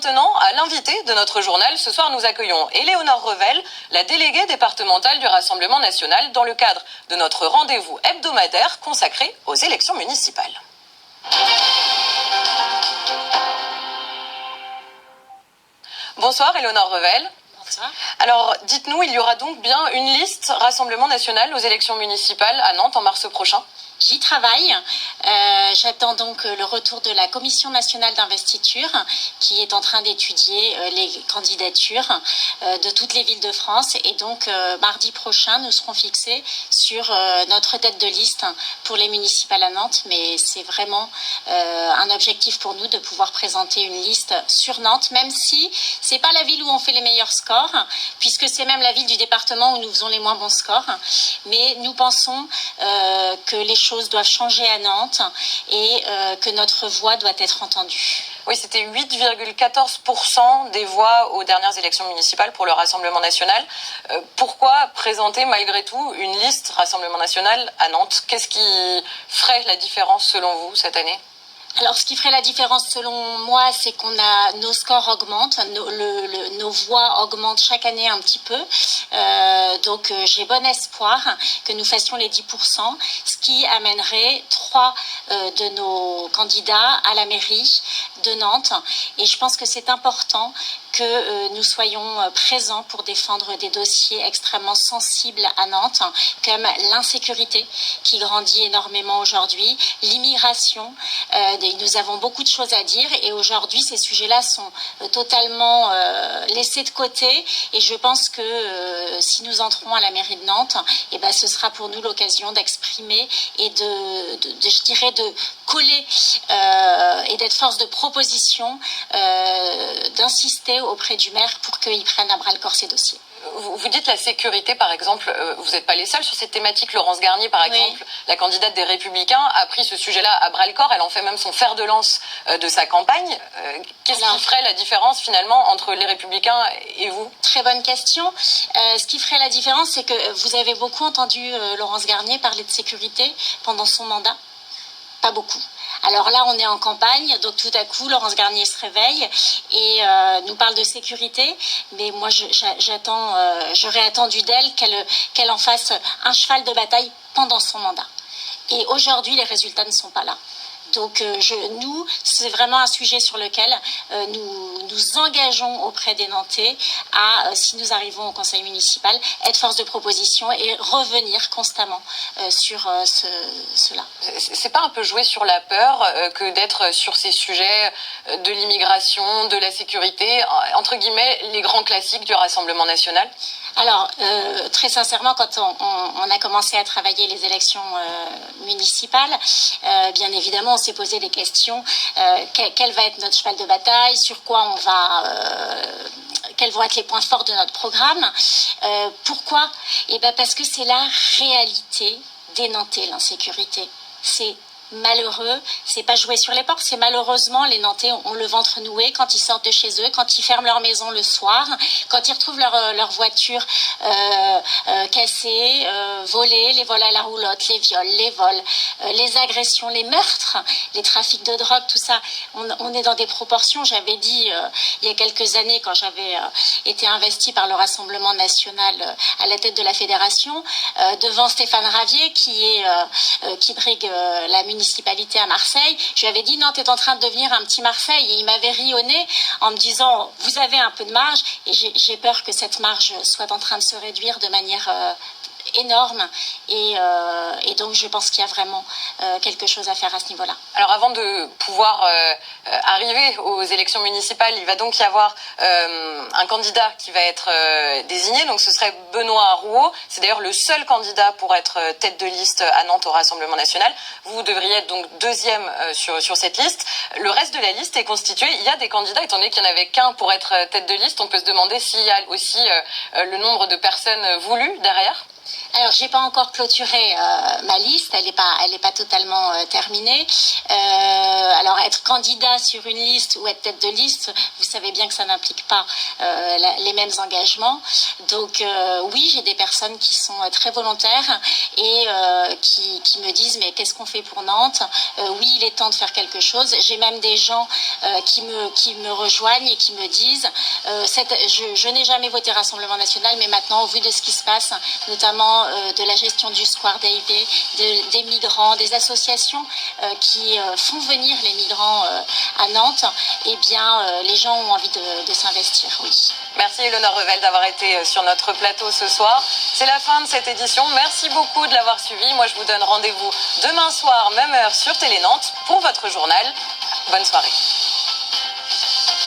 maintenant à l'invité de notre journal. Ce soir, nous accueillons Éléonore Revel, la déléguée départementale du Rassemblement national, dans le cadre de notre rendez-vous hebdomadaire consacré aux élections municipales. Bonsoir Éléonore Revel. Bonsoir. Alors, dites-nous, il y aura donc bien une liste Rassemblement national aux élections municipales à Nantes en mars prochain? J'y travaille. J'attends donc le retour de la Commission nationale d'investiture qui est en train d'étudier les candidatures de toutes les villes de France. Et donc, mardi prochain, nous serons fixés sur notre tête de liste pour les municipales à Nantes. Mais c'est vraiment un objectif pour nous de pouvoir présenter une liste sur Nantes, même si c'est pas la ville où on fait les meilleurs scores, puisque c'est même la ville du département où nous faisons les moins bons scores. Mais nous pensons que les choses doivent changer à Nantes et que notre voix doit être entendue. Oui, c'était 8,14% des voix aux dernières élections municipales pour le Rassemblement national. Pourquoi présenter malgré tout une liste Rassemblement national à Nantes? Qu'est-ce qui ferait la différence selon vous cette année? Alors, ce qui ferait la différence selon moi, c'est qu'on a nos scores augmentent, nos voix augmentent chaque année un petit peu. Donc, j'ai bon espoir que nous fassions les 10%, ce qui amènerait 3 de nos candidats à la mairie de Nantes. Et je pense que c'est important que nous soyons présents pour défendre des dossiers extrêmement sensibles à Nantes, comme l'insécurité qui grandit énormément aujourd'hui, l'immigration. Nous avons beaucoup de choses à dire et aujourd'hui, ces sujets-là sont totalement laissés de côté. Et je pense que si nous entrons à la mairie de Nantes, eh ben, ce sera pour nous l'occasion d'exprimer et je dirais, de coller et d'être force de proposition, d'insister auprès du maire pour qu'il prenne à bras-le-corps ces dossiers. Vous dites la sécurité, par exemple, vous n'êtes pas les seuls sur cette thématique. Laurence Garnier, par exemple, oui, la candidate des Républicains, a pris ce sujet-là à bras-le-corps. Elle en fait même son fer de lance de sa campagne. Qu'est-ce qui ferait la différence, finalement, entre les Républicains et vous? Très bonne question. Ce qui ferait la différence, c'est que vous avez beaucoup entendu Laurence Garnier parler de sécurité pendant son mandat. Pas beaucoup. Alors là, on est en campagne, donc tout à coup, Laurence Garnier se réveille et nous parle de sécurité. Mais moi, j'aurais attendu d'elle qu'elle en fasse un cheval de bataille pendant son mandat. Et aujourd'hui, les résultats ne sont pas là. Donc nous, c'est vraiment un sujet sur lequel nous engageons auprès des Nantais à, si nous arrivons au conseil municipal, être force de proposition et revenir constamment sur cela. C'est pas un peu jouer sur la peur que d'être sur ces sujets de l'immigration, de la sécurité, entre guillemets, les grands classiques du Rassemblement national? Alors, très sincèrement, quand on a commencé à travailler les élections municipales, bien évidemment, on s'est posé des questions. Quel va être notre cheval de bataille? Sur quoi on va... quels vont être les points forts de notre programme? Pourquoi? Eh bien, parce que c'est la réalité des Nantais, l'insécurité. C'est malheureux, c'est pas jouer sur les portes, c'est malheureusement les Nantais ont le ventre noué quand ils sortent de chez eux, quand ils ferment leur maison le soir, quand ils retrouvent leur voiture cassée, volée, les vols à la roulotte, les viols, les vols, les agressions, les meurtres, les trafics de drogue, tout ça. On est dans des proportions, j'avais dit il y a quelques années quand j'avais été investie par le Rassemblement national à la tête de la fédération, devant Stéphane Ravier qui brigue la municipalité à Marseille, je lui avais dit non, tu es en train de devenir un petit Marseille, et il m'avait ri au nez en me disant vous avez un peu de marge, et j'ai peur que cette marge soit en train de se réduire de manière énorme et donc je pense qu'il y a vraiment quelque chose à faire à ce niveau-là. Alors avant de pouvoir arriver aux élections municipales, il va donc y avoir un candidat qui va être désigné, donc ce serait Benoît Rouault. C'est d'ailleurs le seul candidat pour être tête de liste à Nantes au Rassemblement national. Vous devriez être donc deuxième sur cette liste. Le reste de la liste est constitué, il y a des candidats, étant donné qu'il n'y en avait qu'un pour être tête de liste, on peut se demander s'il y a aussi le nombre de personnes voulues derrière. Alors, j'ai pas encore clôturé ma liste, elle est pas totalement terminée. Alors, être candidat sur une liste ou être tête de liste, vous savez bien que ça n'implique pas les mêmes engagements. Donc, oui, j'ai des personnes qui sont très volontaires et qui me disent mais qu'est-ce qu'on fait pour Nantes? Oui, il est temps de faire quelque chose. J'ai même des gens qui me rejoignent et qui me disent je n'ai jamais voté Rassemblement National, mais maintenant, au vu de ce qui se passe, notamment de la gestion du Square Davy, des migrants, des associations qui font venir les migrants à Nantes, eh bien, les gens ont envie de s'investir, oui. Merci Éléonore Revel d'avoir été sur notre plateau ce soir. C'est la fin de cette édition. Merci beaucoup de l'avoir suivi. Moi, je vous donne rendez-vous demain soir, même heure, sur Télé Nantes, pour votre journal. Bonne soirée.